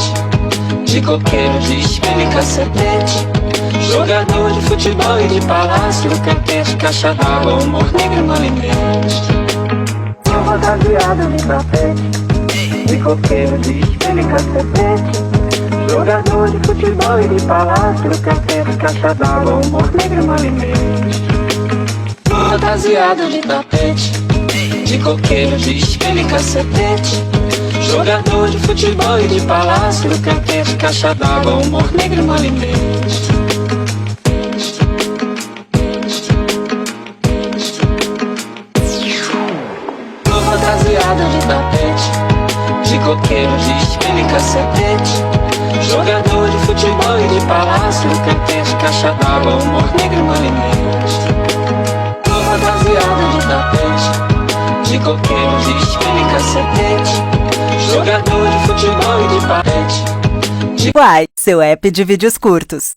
tapete, de coqueiro, de espelho e cacetete, jogador de futebol e de palácio, cantete, caixa d'água, humor negro no limite. Eu fantasiado de tapete, de coqueiro, de espelho e cacetete, jogador de futebol e de palácio, cantete, caixa d'água, humor negro no limite. Fantasiado de tapete, de coqueiro, de espelho e cacetete, jogador de futebol e de palácio, cantete, caixa d'água, humor negro no limite. Tô fantasiado de tapete, de coqueiro, de espelho e cacetete, jogador de futebol e de palácio, cantete, caixa d'água, humor negro no limite. Tô fantasiado de tapete, de coqueiro, de espelho e cacetete, jogador de futebol e de palete. Uai, seu app de vídeos curtos.